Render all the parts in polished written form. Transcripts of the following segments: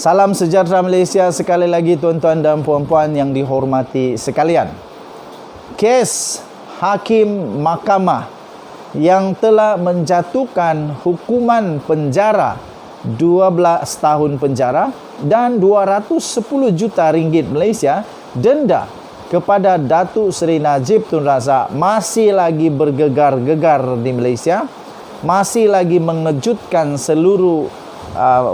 Salam sejahtera Malaysia sekali lagi tuan-tuan dan puan-puan yang dihormati sekalian. Kes Hakim Mahkamah yang telah menjatuhkan hukuman penjara 12 tahun penjara dan 210 juta ringgit Malaysia denda kepada Datuk Seri Najib Tun Razak masih lagi bergegar-gegar di Malaysia, masih lagi mengejutkan seluruh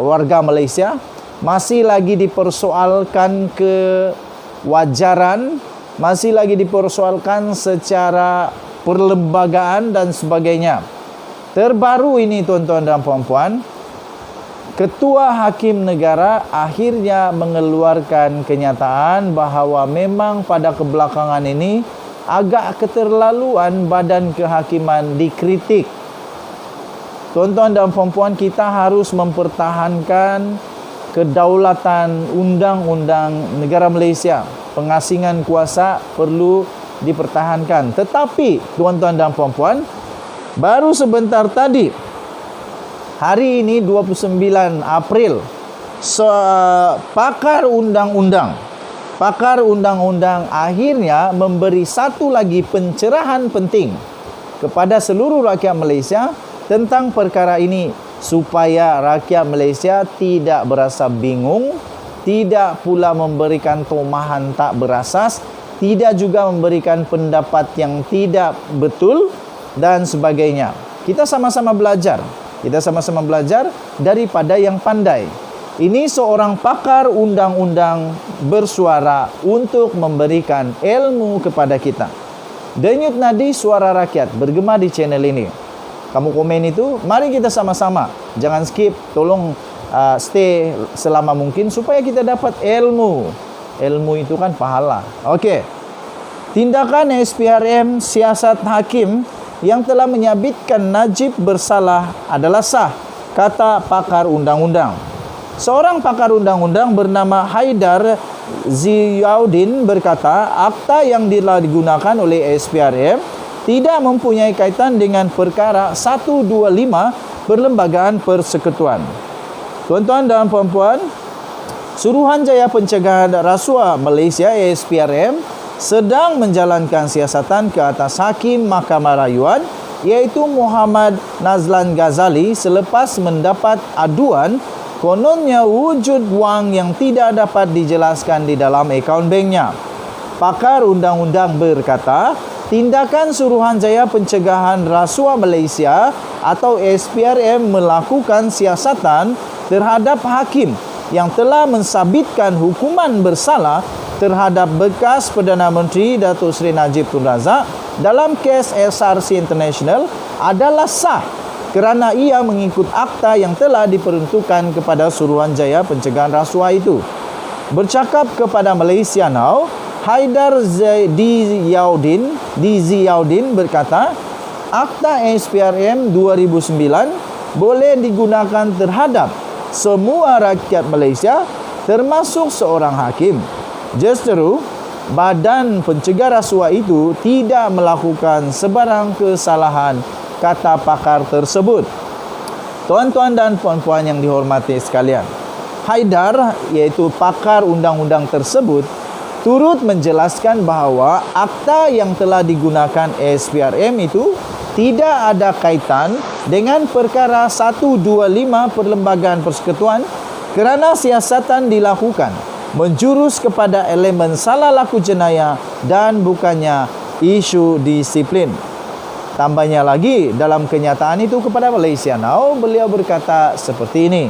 warga Malaysia, masih lagi dipersoalkan kewajaran, masih lagi dipersoalkan secara perlembagaan dan sebagainya. Terbaru ini tuan-tuan dan puan-puan, Ketua Hakim Negara akhirnya mengeluarkan kenyataan bahawa memang pada kebelakangan ini agak keterlaluan Badan Kehakiman dikritik. Tuan-tuan dan puan-puan, kita harus mempertahankan kedaulatan undang-undang negara Malaysia. Pengasingan kuasa perlu dipertahankan. Tetapi tuan-tuan dan puan-puan, baru sebentar tadi, hari ini 29 April, pakar undang-undang akhirnya memberi satu lagi pencerahan penting kepada seluruh rakyat Malaysia tentang perkara ini, supaya rakyat Malaysia tidak berasa bingung, tidak pula memberikan tomahan tak berasas, tidak juga memberikan pendapat yang tidak betul dan sebagainya. Kita sama-sama belajar. Kita sama-sama belajar daripada yang pandai. Ini seorang pakar undang-undang bersuara untuk memberikan ilmu kepada kita. Denyut nadi suara rakyat bergema di channel ini. Kamu komen itu, mari kita sama-sama. Jangan skip, tolong stay selama mungkin supaya kita dapat ilmu. Ilmu itu kan pahala. Okey. Tindakan SPRM siasat hakim yang telah menyabitkan Najib bersalah adalah sah, kata pakar undang-undang. Seorang pakar undang-undang bernama Haidar Ziauddin berkata, akta yang digunakan oleh SPRM tidak mempunyai kaitan dengan perkara 125 Perlembagaan Persekutuan. Tuan-tuan dan puan-puan, Suruhanjaya Pencegahan Rasuah Malaysia SPRM sedang menjalankan siasatan ke atas Hakim Mahkamah Rayuan iaitu Muhammad Nazlan Ghazali selepas mendapat aduan kononnya wujud wang yang tidak dapat dijelaskan di dalam akaun banknya. Pakar undang-undang berkata, tindakan Suruhanjaya Pencegahan Rasuah Malaysia atau SPRM melakukan siasatan terhadap hakim yang telah mensabitkan hukuman bersalah terhadap bekas Perdana Menteri Datuk Seri Najib Tun Razak dalam kes SRC International adalah sah kerana ia mengikut akta yang telah diperuntukkan kepada Suruhanjaya Pencegahan Rasuah itu. Bercakap kepada Malaysia Now, Haidar Ziauddin berkata, akta SPRM 2009 boleh digunakan terhadap semua rakyat Malaysia termasuk seorang hakim. Justeru, Badan Pencegah Rasuah itu tidak melakukan sebarang kesalahan, kata pakar tersebut. Tuan-tuan dan puan-puan yang dihormati sekalian, Haidar, iaitu pakar undang-undang tersebut, turut menjelaskan bahawa akta yang telah digunakan SPRM itu tidak ada kaitan dengan perkara 125 Perlembagaan Persekutuan kerana siasatan dilakukan menjurus kepada elemen salah laku jenayah dan bukannya isu disiplin. Tambahnya lagi, dalam kenyataan itu kepada Malaysia Now, beliau berkata seperti ini.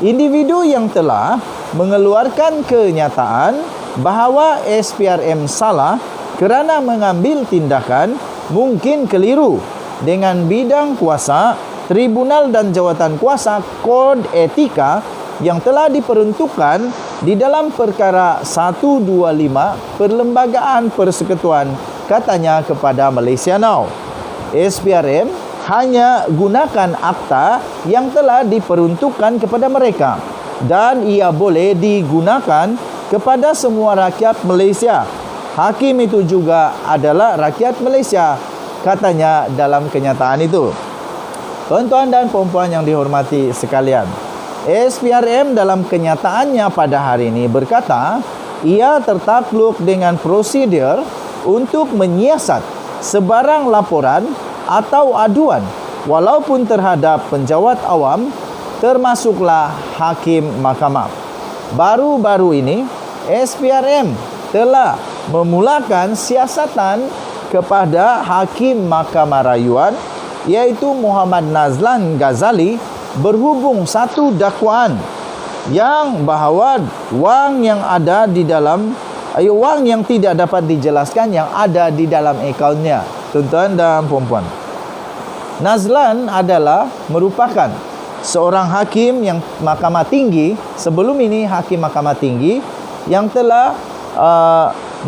Individu yang telah mengeluarkan kenyataan bahawa SPRM salah kerana mengambil tindakan mungkin keliru dengan bidang kuasa, tribunal dan jawatan kuasa kod etika yang telah diperuntukkan di dalam perkara 125 Perlembagaan Persekutuan, katanya kepada Malaysia Now. SPRM hanya gunakan akta yang telah diperuntukkan kepada mereka dan ia boleh digunakan kepada semua rakyat Malaysia. Hakim itu juga adalah rakyat Malaysia, katanya dalam kenyataan itu. Tuan-tuan dan puan-puan yang dihormati sekalian, SPRM dalam kenyataannya pada hari ini berkata, ia tertakluk dengan prosedur untuk menyiasat sebarang laporan atau aduan walaupun terhadap penjawat awam termasuklah hakim mahkamah. Baru-baru ini SPRM telah memulakan siasatan kepada hakim mahkamah rayuan iaitu Muhammad Nazlan Ghazali berhubung satu dakwaan yang bahawa wang yang tidak dapat dijelaskan yang ada di dalam akaunnya. Tuan-tuan dan puan-puan, Nazlan adalah merupakan seorang hakim yang mahkamah tinggi, sebelum ini hakim mahkamah tinggi yang telah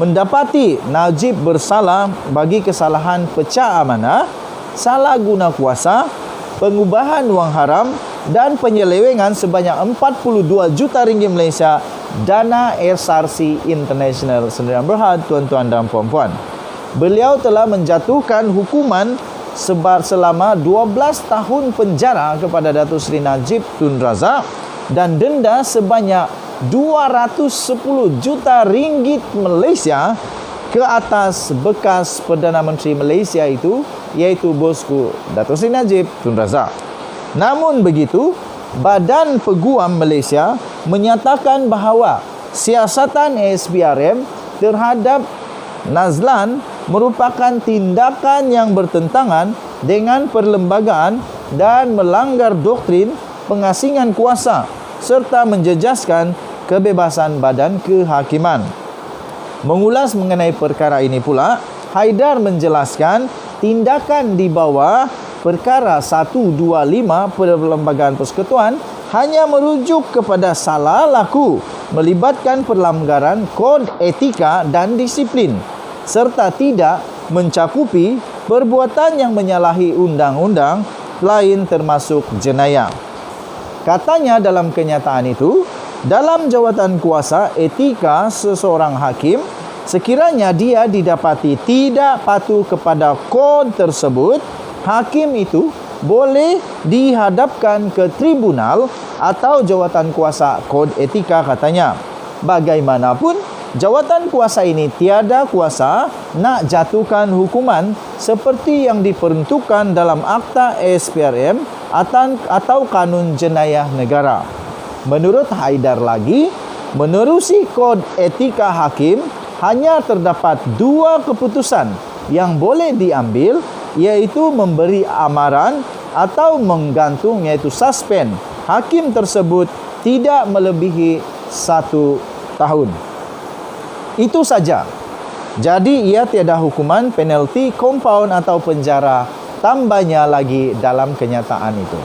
mendapati Najib bersalah bagi kesalahan pecah amanah, salah guna kuasa, pengubahan wang haram dan penyelewengan sebanyak 42 juta ringgit Malaysia dana SRC International. Saudara berhad, tuan-tuan dan puan-puan, beliau telah menjatuhkan hukuman selama 12 tahun penjara kepada Datuk Seri Najib Tun Razak dan denda sebanyak 210 juta ringgit Malaysia ke atas bekas Perdana Menteri Malaysia itu, iaitu bosku Datuk Seri Najib Tun Razak. Namun begitu, Badan Peguam Malaysia menyatakan bahawa siasatan SPRM terhadap Nazlan merupakan tindakan yang bertentangan dengan perlembagaan dan melanggar doktrin pengasingan kuasa serta menjejaskan kebebasan badan kehakiman. Mengulas mengenai perkara ini pula, Haidar menjelaskan tindakan di bawah perkara 125 Perlembagaan Persekutuan hanya merujuk kepada salah laku melibatkan pelanggaran kod etika dan disiplin serta tidak mencakupi perbuatan yang menyalahi undang-undang lain termasuk jenayah. Katanya dalam kenyataan itu, dalam jawatan kuasa etika seseorang hakim, sekiranya dia didapati tidak patuh kepada kod tersebut, hakim itu boleh dihadapkan ke tribunal atau jawatan kuasa kod etika, katanya. Bagaimanapun, jawatan kuasa ini tiada kuasa nak jatuhkan hukuman seperti yang diperuntukkan dalam Akta SPRM atau Kanun Jenayah Negara. Menurut Haidar lagi, menerusi kod etika hakim, hanya terdapat dua keputusan yang boleh diambil, iaitu memberi amaran atau menggantung, iaitu suspend hakim tersebut tidak melebihi 1 tahun. Itu saja. Jadi ia tiada hukuman, penalti, kompaun atau penjara tambahnya lagi dalam kenyataan itu.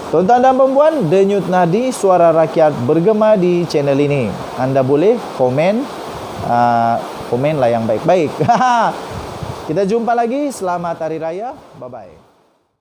Tuan-tuan dan puan-puan, Denyut Nadi Suara Rakyat bergema di channel ini. Anda boleh komenlah yang baik-baik. Kita jumpa lagi. Selamat Hari Raya. Bye-bye.